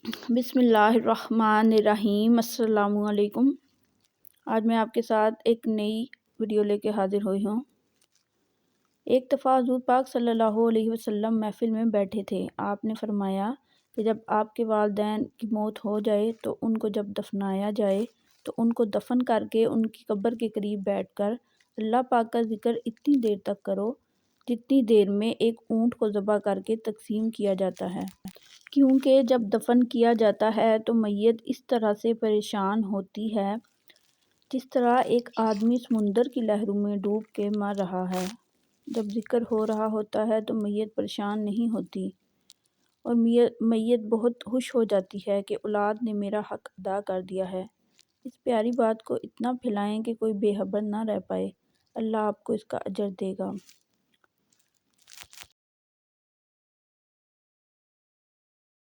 बिस्मिल्लाहिर्रहमानिर्रहीम अस्सलामुअलैकुम। आज मैं आपके साथ एक नई वीडियो लेके हाज़िर हुई हूँ। एक दफ़ा हुज़ूर पाक सल्लल्लाहु अलैहि वसल्लम महफ़िल में बैठे थे। आपने फ़रमाया कि जब आपके वालिदैन की मौत हो जाए तो उनको जब दफ़नाया जाए तो उनको दफ़न करके उनकी कब्र के करीब बैठकर अल्लाह पाक का ज़िक्र इतनी देर तक करो जितनी देर में एक ऊँट को ज़बह करके तक़सीम किया जाता है, क्योंकि जब दफ़न किया जाता है तो मैयत इस तरह से परेशान होती है जिस तरह एक आदमी समुंदर की लहरों में डूब के मर रहा है। जब ज़िक्र हो रहा होता है तो मैयत परेशान नहीं होती और मैयत बहुत खुश हो जाती है कि औलाद ने मेरा हक़ अदा कर दिया है। इस प्यारी बात को इतना फैलाएं कि कोई बेखबर ना रह पाए। अल्लाह आपको इसका अजर देगा।